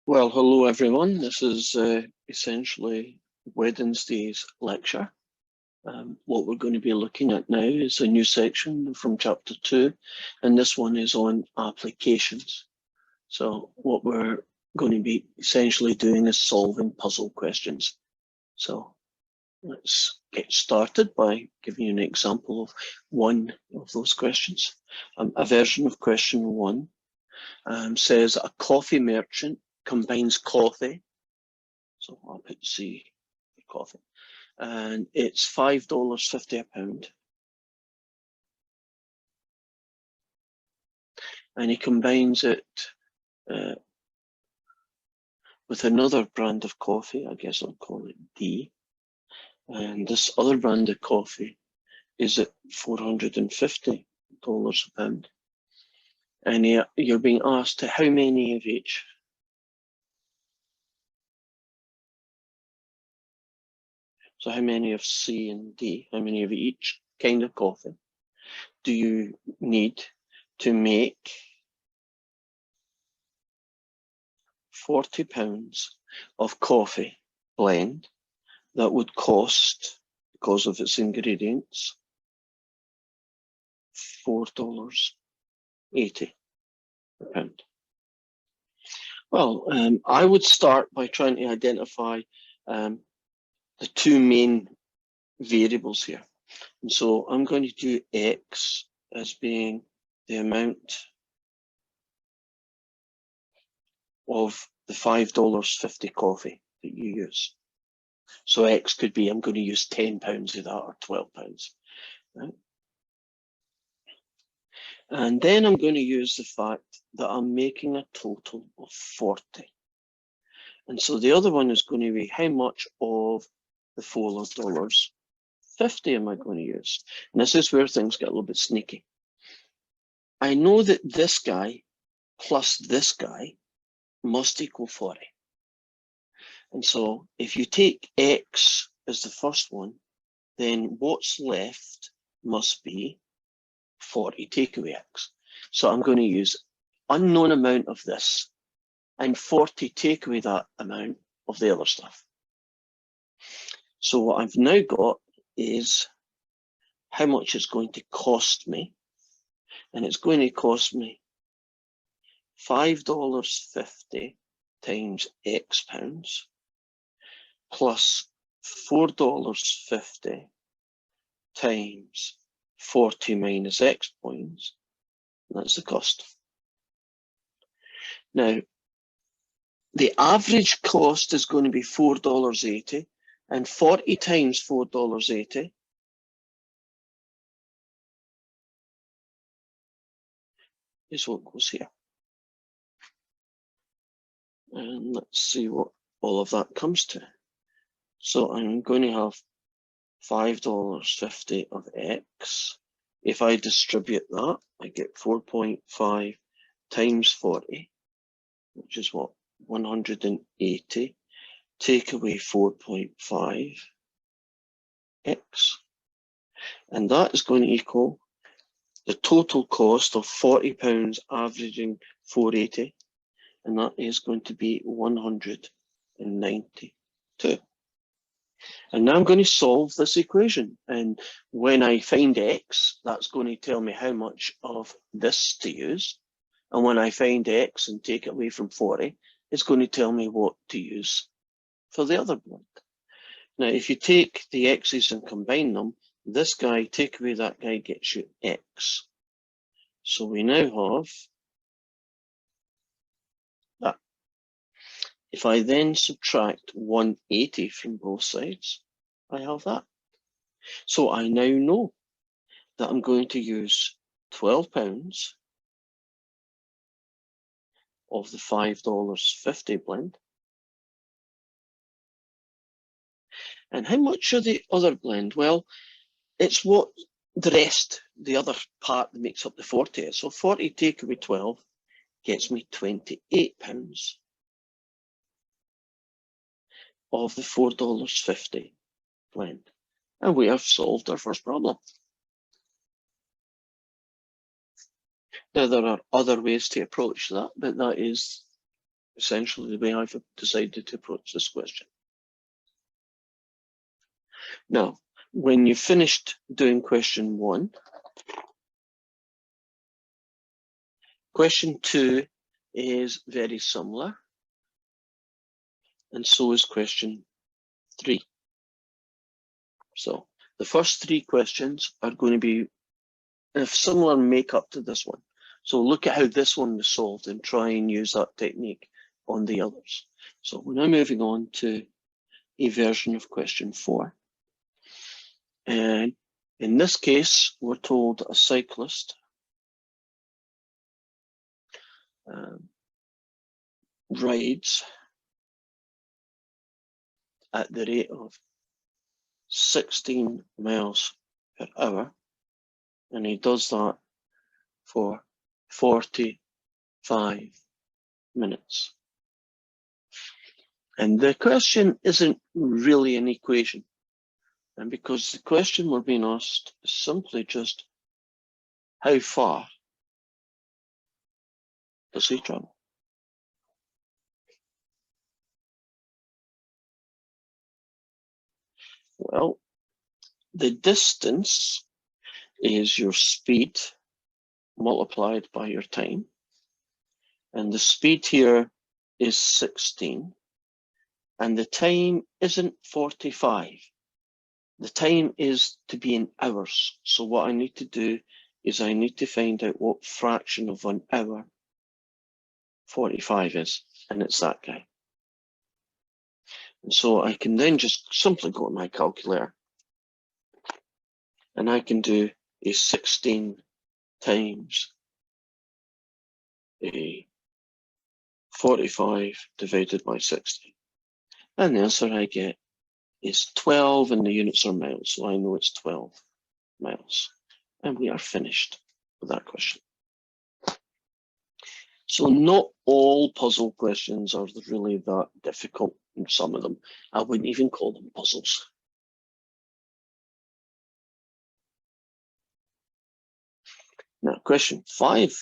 Well, hello everyone. This is essentially Wednesday's lecture. What we're going to be looking at now is a new section from chapter 2, and this one is on applications. So what we're going to be essentially doing is solving puzzle questions. So let's get started by giving you an example of one of those questions. A version of question 1 says a coffee merchant combines coffee, so I'll put C for coffee, and it's $5.50 a pound. And he combines it with another brand of coffee, I guess I'll call it D. And this other brand of coffee is at $450 a pound. And you're being asked to how many of each? So how many of C and D, how many of each kind of coffee do you need to make 40 pounds of coffee blend that would cost, because of its ingredients, $4.80 per pound? Well, I would start by trying to identify the two main variables here. And so I'm going to do X as being the amount of the $5.50 coffee that you use. So X could be, I'm going to use 10 pounds of that or 12 pounds. Right? And then I'm going to use the fact that I'm making a total of 40. And so the other one is going to be how much of the $4.50 am I going to use? And this is where things get a little bit sneaky. I know that this guy plus this guy must equal 40. And so if you take X as the first one, then what's left must be 40 takeaway X. So I'm going to use unknown amount of this and 40 take away that amount of the other stuff. So what I've now got is how much it's going to cost me. And it's going to cost me $5.50 times X pounds plus $4.50 times 40 minus X points. That's the cost. Now, the average cost is going to be $4.80, and 40 times $4.80 is what goes here. And let's see what all of that comes to. So I'm going to have $5.50 of X. If I distribute that, I get 4.5 times 40, which is what? 180. Take away 4.5 X. And that is going to equal the total cost of 40 pounds averaging 480. And that is going to be 192. And now I'm going to solve this equation. And when I find X, that's going to tell me how much of this to use. And when I find X and take it away from 40, it's going to tell me what to use for the other blend. Now, if you take the X's and combine them, this guy, take away that guy, gets you X. So we now have that. If I then subtract 180 from both sides, I have that. So I now know that I'm going to use 12 pounds of the $5.50 blend. And how much of the other blend? Well, it's what the rest, the other part that makes up the 40 is. So 40 take away 12 gets me 28 pounds of the $4.50 blend. And we have solved our first problem. Now, there are other ways to approach that, but that is essentially the way I've decided to approach this question. Now, when you've finished doing question 1, question 2 is very similar, and so is question 3. So the first 3 questions are going to be of similar makeup to this one. So look at how this one was solved and try and use that technique on the others. So we're now moving on to a version of question 4. And in this case, we're told a cyclist rides at the rate of 16 miles per hour, and he does that for 45 minutes. And the question isn't really an equation, and because the question we're being asked is simply just how far does he travel? Well, the distance is your speed multiplied by your time. And the speed here is 16. And the time isn't 45. The time is to be in hours. So what I need to do is I need to find out what fraction of an hour 45 is. And it's that guy. And so I can then just simply go to my calculator. And I can do a 16 times a 45 divided by 60. And the answer I get is 12, and the units are miles, so I know it's 12 miles. And we are finished with that question. So not all puzzle questions are really that difficult, and some of them, I wouldn't even call them puzzles. Now, question 5,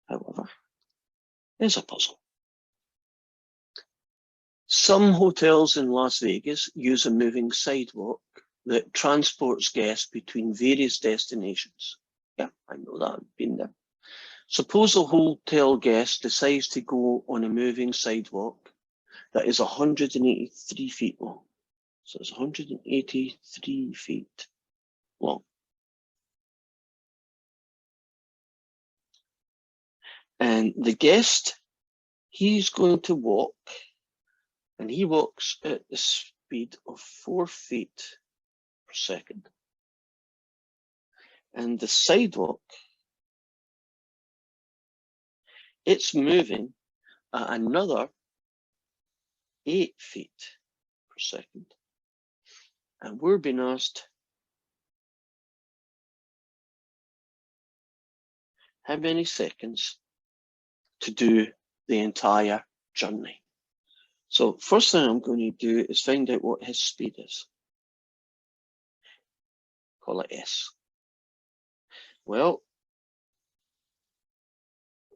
however, is a puzzle. Some hotels in Las Vegas use a moving sidewalk that transports guests between various destinations. Yeah, I know that, I've been there. Suppose a hotel guest decides to go on a moving sidewalk that is 183 feet long. So it's 183 feet long. And the guest, he's going to walk, and he walks at the speed of 4 feet per second. And the sidewalk, it's moving at another 8 feet per second. And we're being asked how many seconds to do the entire journey. So first thing I'm going to do is find out what his speed is. Call it S. Well,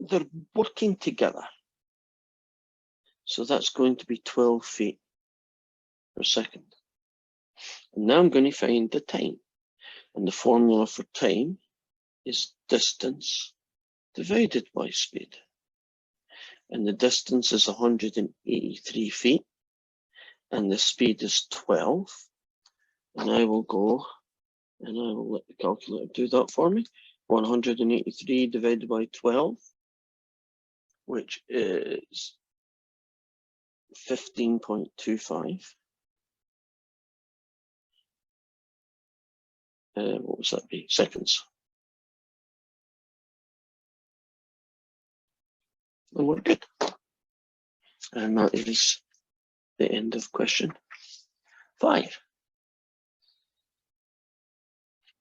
they're working together. So that's going to be 12 feet per second. And now I'm going to find the time. And the formula for time is distance divided by speed. And the distance is 183 feet. And the speed is 12. And I will go and I will let the calculator do that for me. 183 divided by 12, which is 15.25. What was that be? Seconds. And we're good. And that is the end of question 5.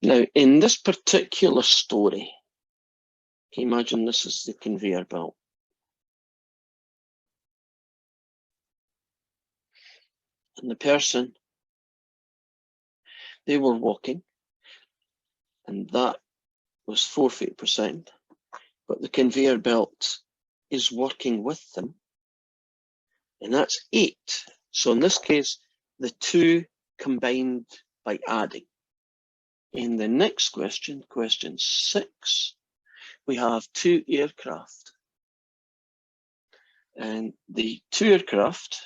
Now, in this particular story, can you imagine this is the conveyor belt? And the person, they were walking, and that was 4 feet per second, but the conveyor belt is working with them and that's 8. So in this case, the 2 combined by adding. In the next question, question 6, we have 2 aircraft. And the 2 aircraft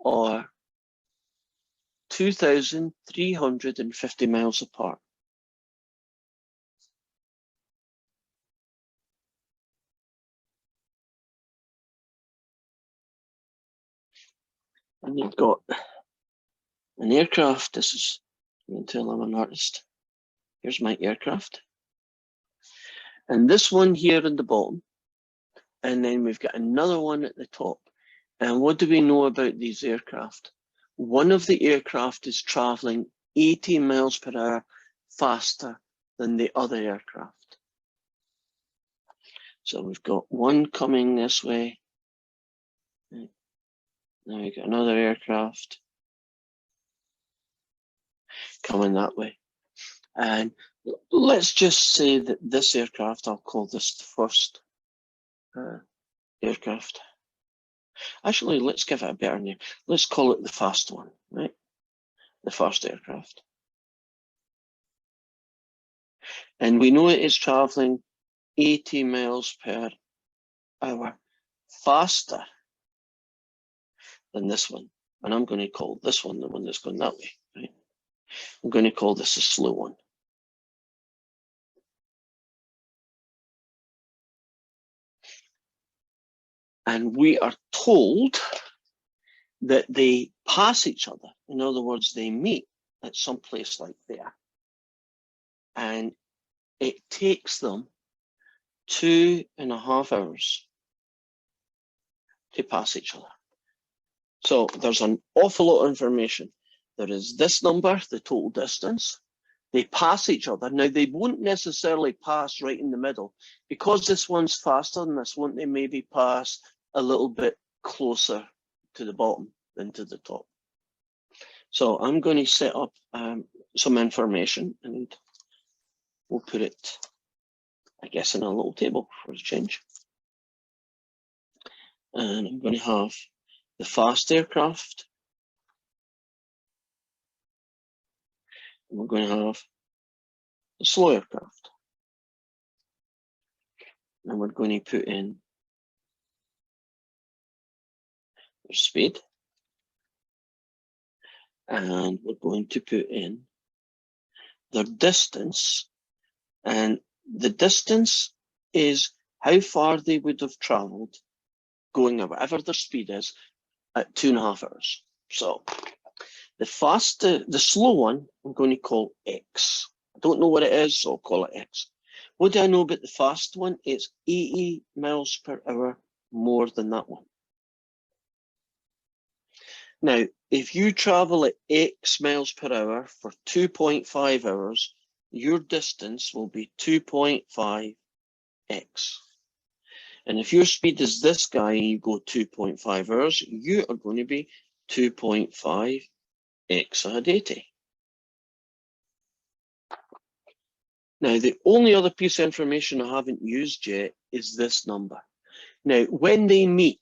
are 2,350 miles apart. And you've got an aircraft. This is, you can tell I'm an artist. Here's my aircraft. And this one here in the bottom. And then we've got another one at the top. And what do we know about these aircraft? One of the aircraft is traveling 80 miles per hour faster than the other aircraft. So we've got one coming this way. Now we've got another aircraft coming that way. And let's just say that this aircraft, I'll call this the first aircraft. Actually, let's give it a better name. Let's call it the fast one, right? The first aircraft. And we know it is traveling 80 miles per hour faster than this one. And I'm going to call this one the one that's going that way, right? I'm going to call this a slow one. And we are told that they pass each other. In other words, they meet at some place like there. And it takes them 2.5 hours to pass each other. So there's an awful lot of information. There is this number, the total distance. They pass each other. Now, they won't necessarily pass right in the middle. Because this one's faster than this one, they maybe pass a little bit closer to the bottom than to the top. So I'm going to set up some information, and we'll put it, I guess, in a little table for a change. And I'm going to have the fast aircraft. And we're going to have the slow aircraft. And we're going to put in their speed. And we're going to put in their distance. And the distance is how far they would have traveled going at whatever their speed is at 2.5 hours. So the slow one, I'm going to call X. I don't know what it is, so I'll call it X. What do I know about the fast one? It's 80 miles per hour more than that one. Now, if you travel at X miles per hour for 2.5 hours, your distance will be 2.5x. And if your speed is this guy and you go 2.5 hours, you are going to be 2.5 exadata. Now, the only other piece of information I haven't used yet is this number. Now, when they meet,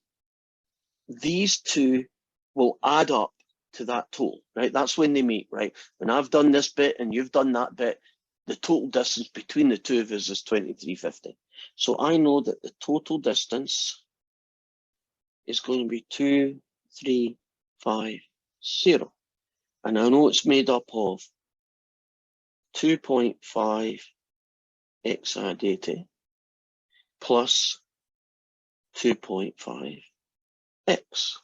these two will add up to that total, right? That's when they meet, right? When I've done this bit and you've done that bit, the total distance between the two of us is 2350. So I know that the total distance is going to be 2350. And I know it's made up of 2.5 exadata plus 2.5 x.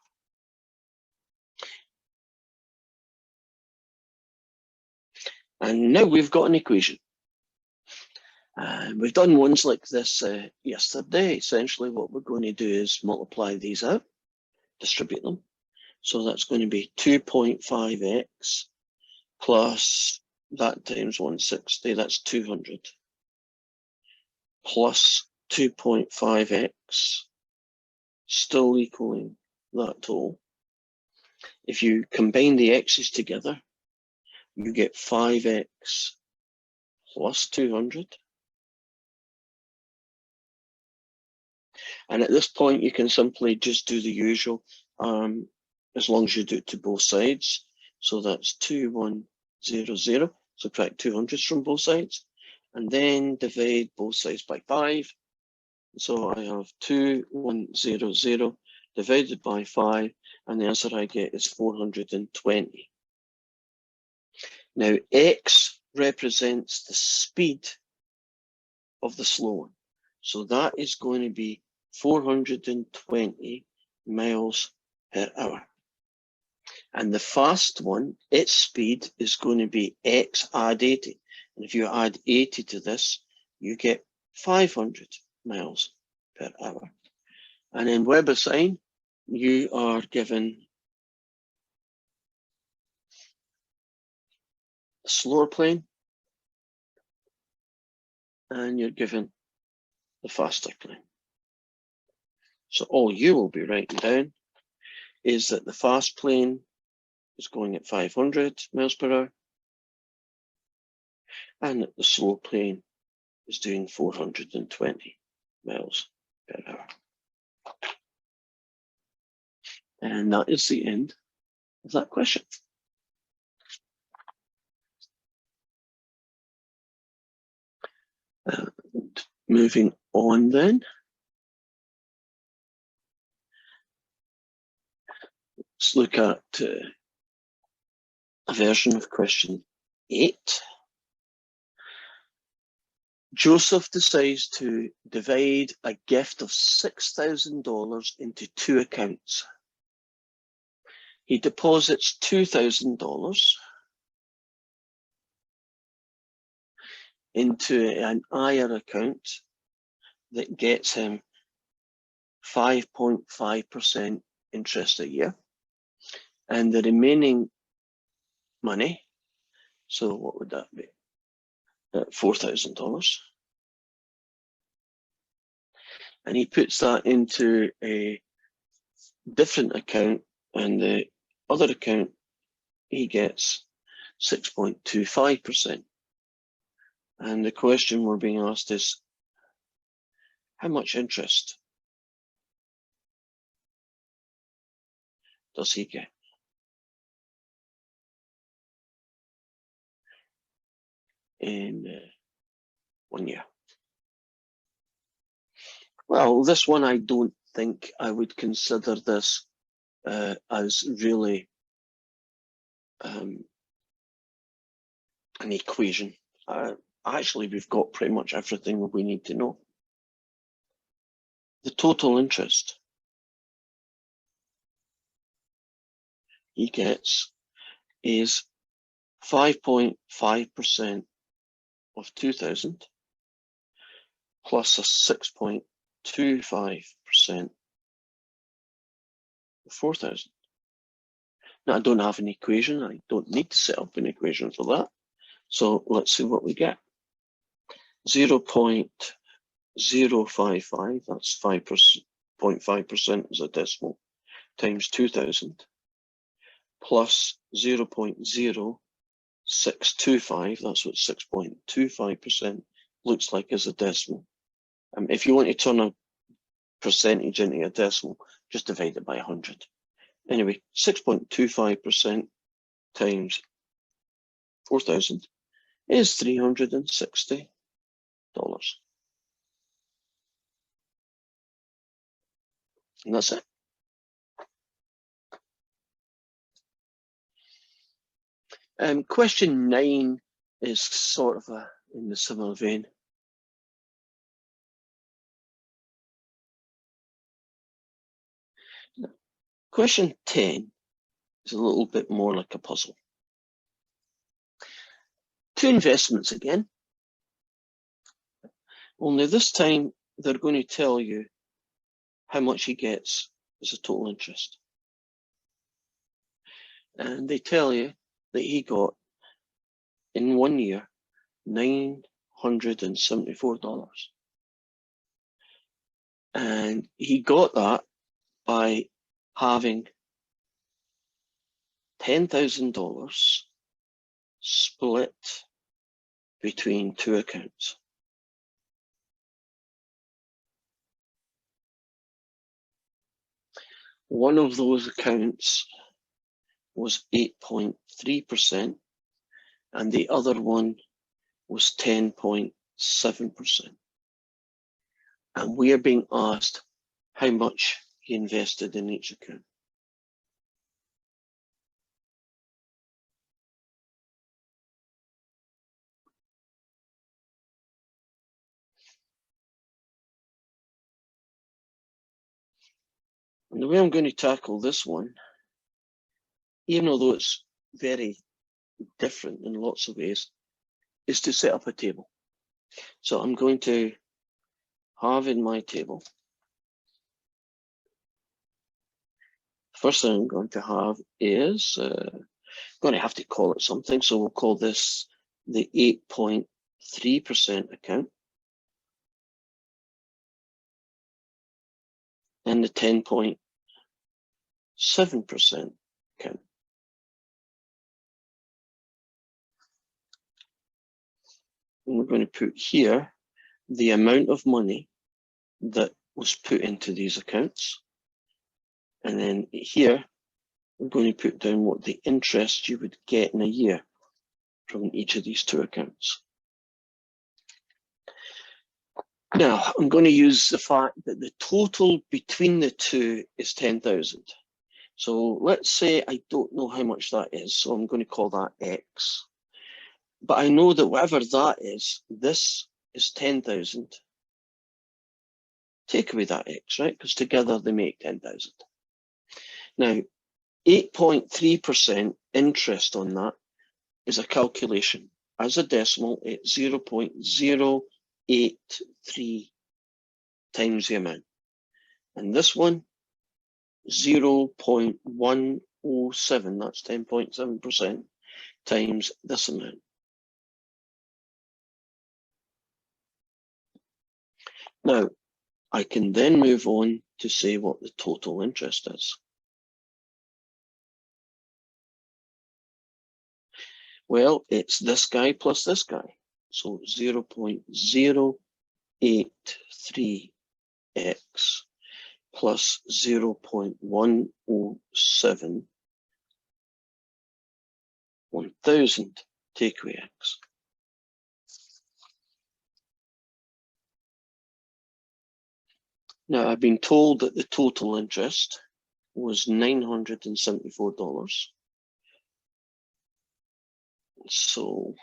And now we've got an equation. We've done ones like this yesterday. Essentially what we're going to do is multiply these out, distribute them. So that's going to be 2.5x plus that times 160, that's 200, plus 2.5x, still equaling that total. If you combine the x's together, you get 5x plus 200. And at this point, you can simply just do the usual, as long as you do it to both sides. So that's 2100, subtract 200s from both sides, and then divide both sides by 5. So I have 2100 divided by 5, and the answer I get is 420. Now, X represents the speed of the slow one. So that is going to be 420 miles per hour. And the fast one, its speed is going to be X add 80. And if you add 80 to this, you get 500 miles per hour. And in Weber sign, you are given a slower plane, and you're given the faster plane. So all you will be writing down is that the fast plane is going at 500 miles per hour, and that the slow plane is doing 420 miles per hour. And that is the end of that question. Moving on then. Let's look at a version of question 8. Joseph decides to divide a gift of $6,000 into 2 accounts. He deposits $2,000 into an IRA account that gets him 5.5% interest a year. And the remaining money, so what would that be? $4,000. And he puts that into a different account, and the other account, he gets 6.25%. And the question we're being asked is, how much interest does he get? In 1 year. Well, this one, I don't think I would consider this as really an equation. Actually, we've got pretty much everything we need to know. The total interest he gets is 5.5% of 2,000 plus a 6.25% of 4,000. Now, I don't have an equation. I don't need to set up an equation for that. So let's see what we get. 0.055, that's 5.5% as a decimal, times 2,000, plus 0.0625, that's what 6.25% looks like as a decimal. If you want to turn a percentage into a decimal, just divide it by 100. Anyway, 6.25% times 4,000 is $360. And that's it. Question 9 is sort of in the similar vein. Question 10 is a little bit more like a puzzle. 2 investments again. Only this time they're going to tell you how much he gets as a total interest. And they tell you that he got, in 1 year, $974. And he got that by having $10,000 split between 2 accounts. One of those accounts was 8.3% and the other one was 10.7%. And we are being asked how much he invested in each account. And the way I'm going to tackle this one, even although it's very different in lots of ways, is to set up a table. So I'm going to have in my table, first thing I'm going to have is, going to have to call it something, so we'll call this the 8.3% account and the 10.7% account. And we're going to put here the amount of money that was put into these accounts. And then here, we're going to put down what the interest you would get in a year from each of these two accounts. Now, I'm going to use the fact that the total between the two is 10,000. So let's say I don't know how much that is, so I'm going to call that X. But I know that whatever that is, this is 10,000. Take away that X, right? Because together they make 10,000. Now, 8.3% interest on that is a calculation. As a decimal, it's 0.083 times the amount. And this one, 0.107, that's 10.7% times this amount. Now, I can then move on to say what the total interest is. Well, it's this guy plus this guy. So 0.083x plus 0.107 1000 take away x. Now, I've been told that the total interest was $974. So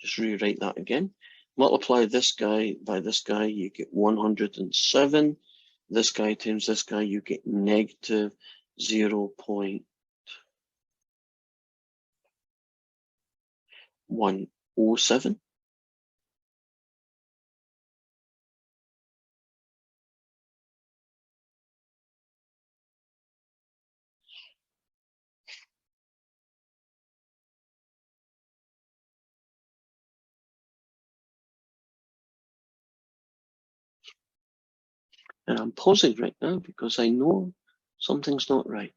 just rewrite that again. Multiply this guy by this guy, you get 107. This guy times this guy, you get negative 0.107. And I'm pausing right now because I know something's not right.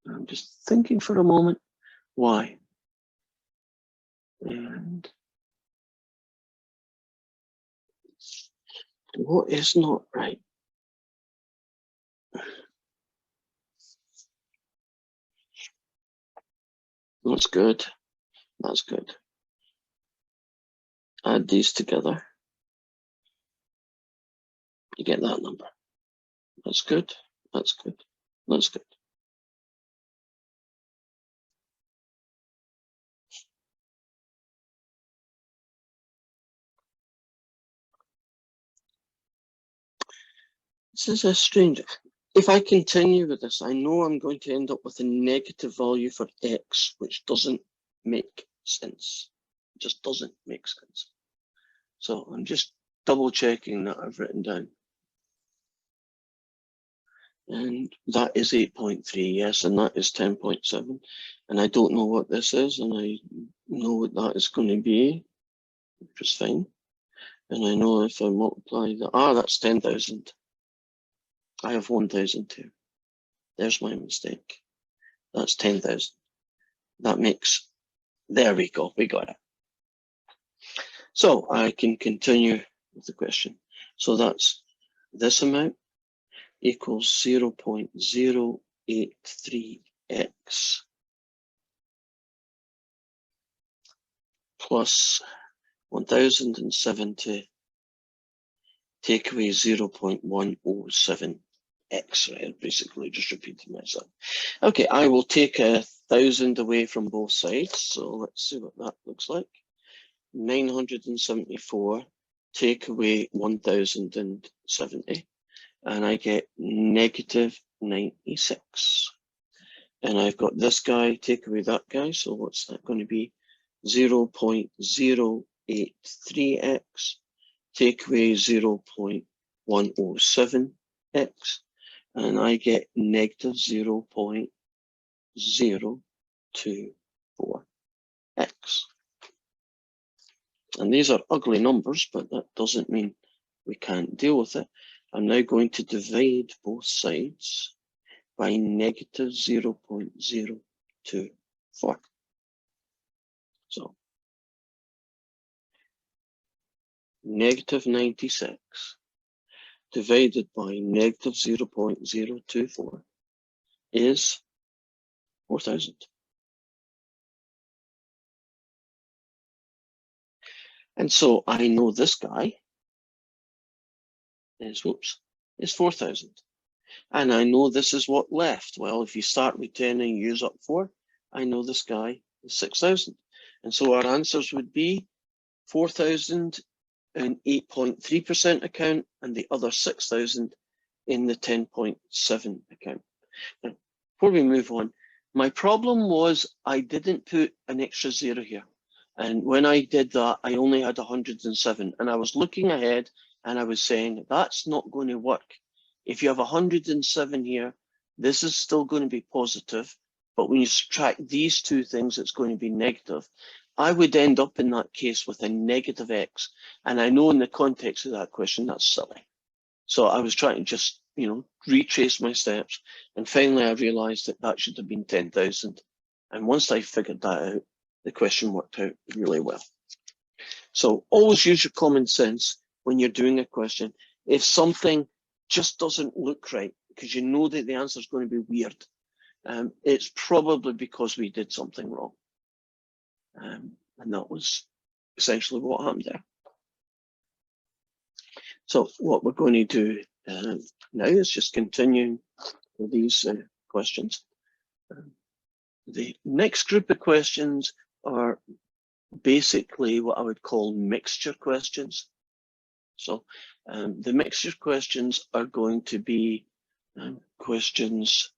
I'm just thinking for a moment why. And what is not right? That's good. That's good. Add these together. You get that number. That's good. That's good. That's good. This is a strange. If I continue with this, I know I'm going to end up with a negative value for x, which doesn't make sense. It just doesn't make sense. So I'm just double checking that I've written down. And that is 8.3, yes, and that is 10.7. And I don't know what this is, and I know what that is going to be, which is fine. And I know if I multiply that, that's 10,000. I have 1,000 too. There's my mistake. That's 10,000. That makes, there we go, we got it. So I can continue with the question. So that's this amount equals 0.083x plus 1070 take away 0.107x, right? I basically just repeated myself. Okay, I will take 1,000 away from both sides. So let's see what that looks like. 974 take away 1070, and I get negative 96. And I've got this guy take away that guy. So what's that going to be? 0.083x take away 0.107x, and I get negative 0.024x. And these are ugly numbers, but that doesn't mean we can't deal with it. I'm now going to divide both sides by negative 0.024. So negative 96 divided by negative 0.024 is 4,000. And so I know this guy is, is 4,000. And I know this is what left. Well, if you start with 10 and use up 4, I know this guy is 6,000. And so our answers would be 4,000 in 8.3% account and the other 6,000 in the 10.7 account. Now, before we move on, my problem was I didn't put an extra 0 here. And when I did that, I only had 107. And I was looking ahead and I was saying, that's not going to work. If you have 107 here, this is still going to be positive. But when you subtract these two things, it's going to be negative. I would end up in that case with a negative x. And I know in the context of that question, that's silly. So I was trying to just, retrace my steps. And finally, I realized that that should have been 10,000. And once I figured that out, the question worked out really well. So always use your common sense when you're doing a question. If something just doesn't look right, because you know that the answer is going to be weird, it's probably because we did something wrong. And that was essentially what happened there. So what we're going to do now is just continue with these questions. The next group of questions are basically what I would call mixture questions. So the mixture questions are going to be questions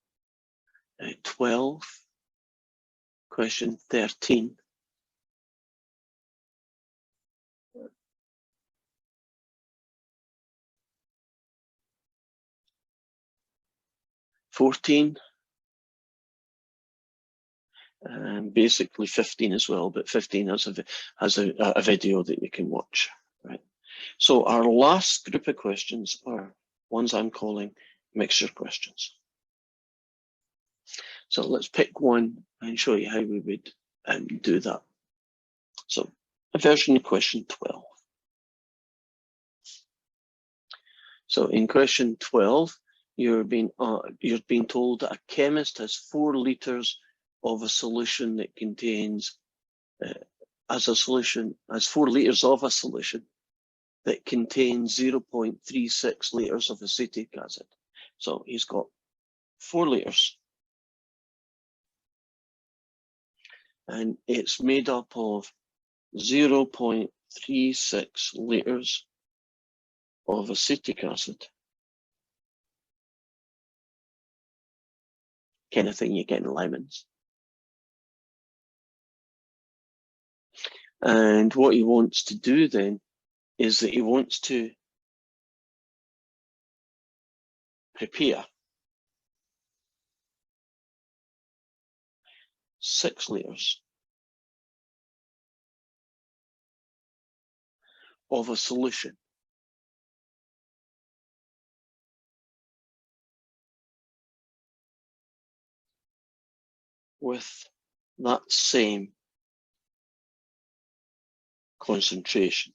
12, question 13, 14, and basically 15 as well, but 15 has a video that you can watch, right? So our last group of questions are ones I'm calling mixture questions. So let's pick one and show you how we would do that. So a version of question 12. So in question 12, you're being told that a chemist has 4 liters of a solution that contains, as 4 liters of a solution that contains 0.36 liters of acetic acid. So he's got 4 liters. And it's made up of 0.36 liters of acetic acid. Kind of thing you get in lemons. And what he wants to do then is that he wants to prepare 6 liters of a solution with that same concentration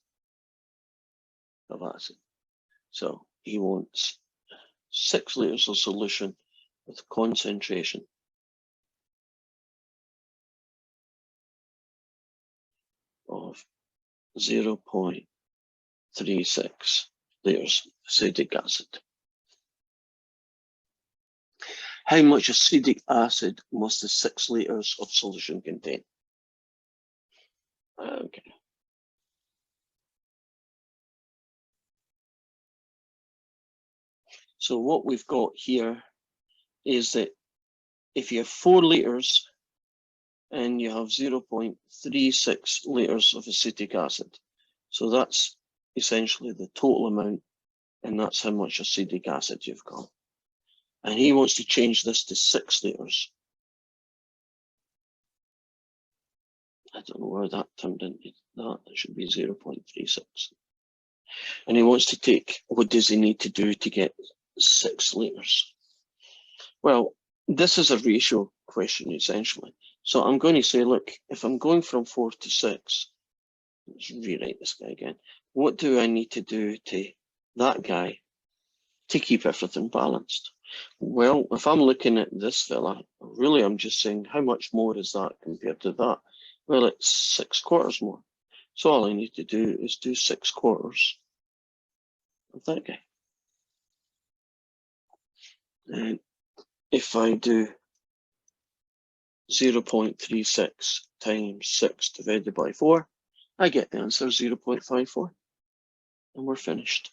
of acid. So he wants 6 litres of solution with concentration of 0.36 litres acetic acid. How much acetic acid must the 6 litres of solution contain? Okay. So what we've got here is that if you have 4 litres and you have 0.36 litres of acetic acid, so that's essentially the total amount, and that's how much acetic acid you've got. And he wants to change this to 6 litres. I don't know where that turned into that. It should be 0.36. And he wants to take, what does he need to do to get 6 litres? Well, this is a ratio question essentially. So I'm going to say, look, if I'm going from 4 to 6, let's rewrite this guy again. What do I need to do to that guy to keep everything balanced? Well, if I'm looking at this fella, really I'm just saying, how much more is that compared to that? Well, it's 6/4 more. So all I need to do is do 6/4 of that guy. And if I do 0.36 times 6 divided by 4, I get the answer 0.54. And we're finished.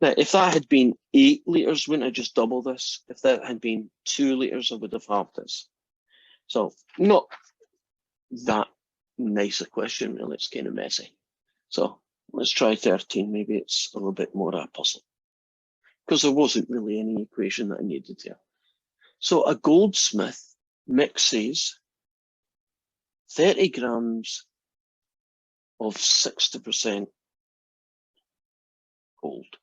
Now, if that had been 8 litres, wouldn't I just double this? If that had been 2 litres, I would have halved this. So not that nice a question, really. It's kind of messy. So let's try 13. Maybe it's a little bit more a puzzle, because there wasn't really any equation that I needed here. So a goldsmith mixes 30 grams of 60% gold.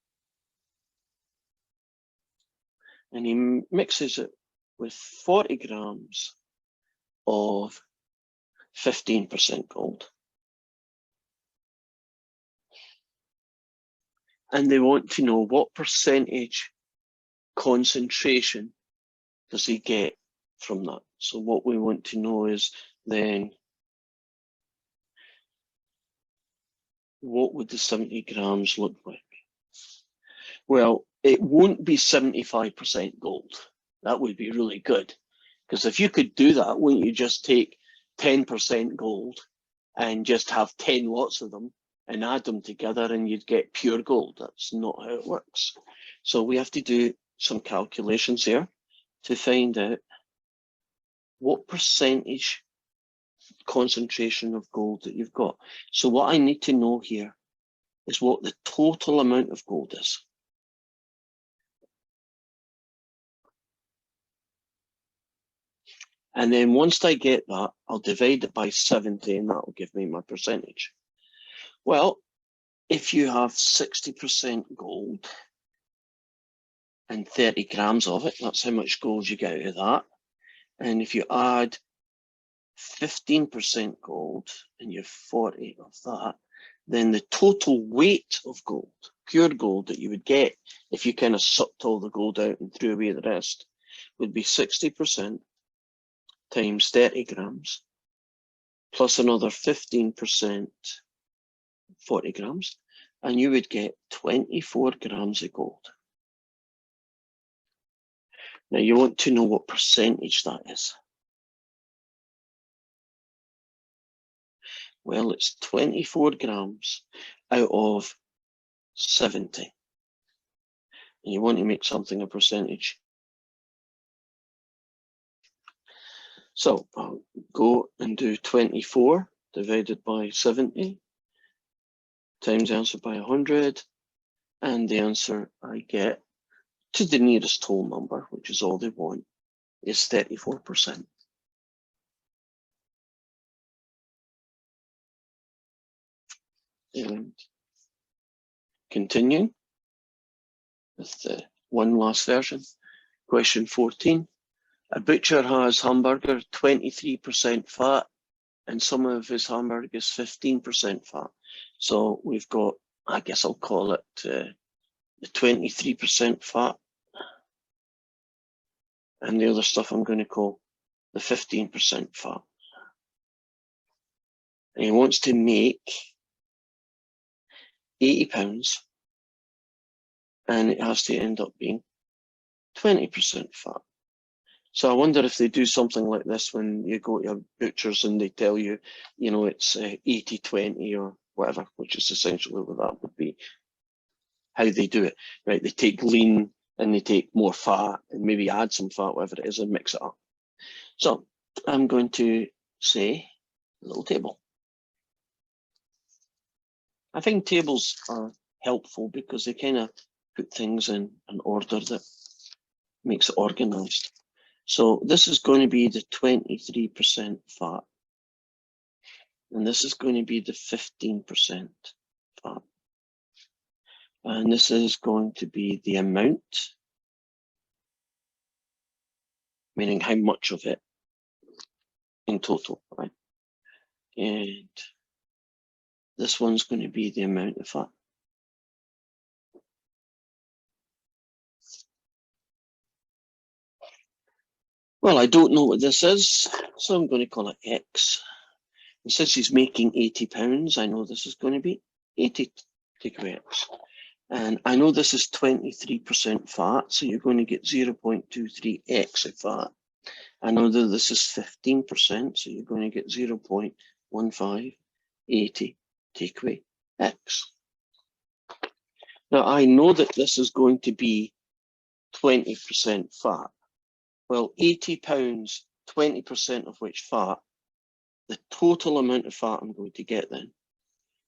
And he mixes it with 40 grams of 15% gold. And they want to know what percentage concentration does he get from that. So what we want to know is then, what would the 70 grams look like? Well, it won't be 75% gold. That would be really good. Because if you could do that, wouldn't you just take 10% gold and just have 10 lots of them and add them together and you'd get pure gold? That's not how it works. So we have to do some calculations here to find out what percentage concentration of gold that you've got. So what I need to know here is what the total amount of gold is. And then once I get that, I'll divide it by 70 and that will give me my percentage. Well, if you have 60% gold and 30 grams of it, that's how much gold you get out of that. And if you add 15% gold and you have 40 of that, then the total weight of gold, pure gold, that you would get if you kind of sucked all the gold out and threw away the rest, would be 60% times 30 grams plus another 15%, 40 grams, and you would get 24 grams of gold. Now you want to know what percentage that is. Well, it's 24 grams out of 70. And you want to make something a percentage. So I'll go and do 24 divided by 70 times the answer by 100. And the answer I get to the nearest whole number, which is all they want, is 34%. And continuing with the one last version, question 14. A butcher has hamburger 23% fat and some of his hamburgers 15% fat. So we've got, I guess I'll call it the 23% fat, and the other stuff I'm going to call the 15% fat. And he wants to make £80, and it has to end up being 20% fat. So I wonder if they do something like this when you go to a butcher's and they tell you, you know, it's 80-20 or whatever, which is essentially what that would be, how they do it, right? They take lean and they take more fat and maybe add some fat, whatever it is, and mix it up. So I'm going to say a little table. I think tables are helpful because they kind of put things in an order that makes it organized. So this is going to be the 23% fat. And this is going to be the 15% fat. And this is going to be the amount, meaning how much of it in total, right? And this one's going to be the amount of fat. Well, I don't know what this is, so I'm going to call it X. And since he's making £80, I know this is going to be 80 takeaway X. And I know this is 23% fat, so you're going to get 0.23x of fat. I know that this is 15%, so you're going to get 0.1580 takeaway X. Now, I know that this is going to be 20% fat. Well, £80, 20% of which fat, the total amount of fat I'm going to get then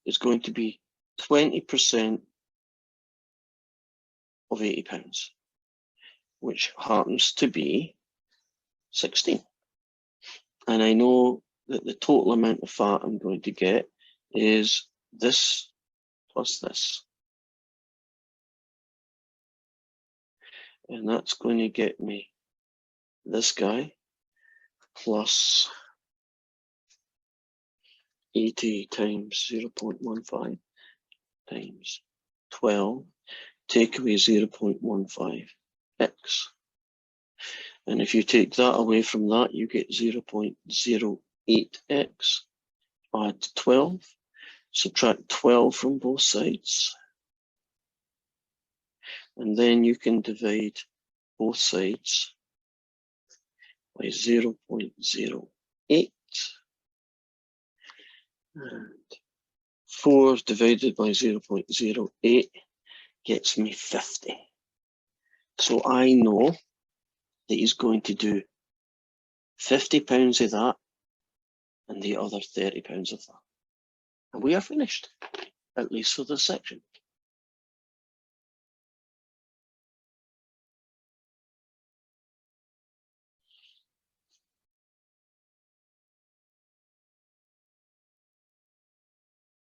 is going to be 20% of £80, which happens to be 16. And I know that the total amount of fat I'm going to get is this plus this. And that's going to get me this guy plus 80 times 0.15 times 12, take away 0.15x. And if you take that away from that, you get 0.08x. Add 12, subtract 12 from both sides. And then you can divide both sides by 0.08. And 4 divided by 0.08 gets me 50. So I know that he's going to do £50 of that and the other £30 of that. And we are finished, at least for this section.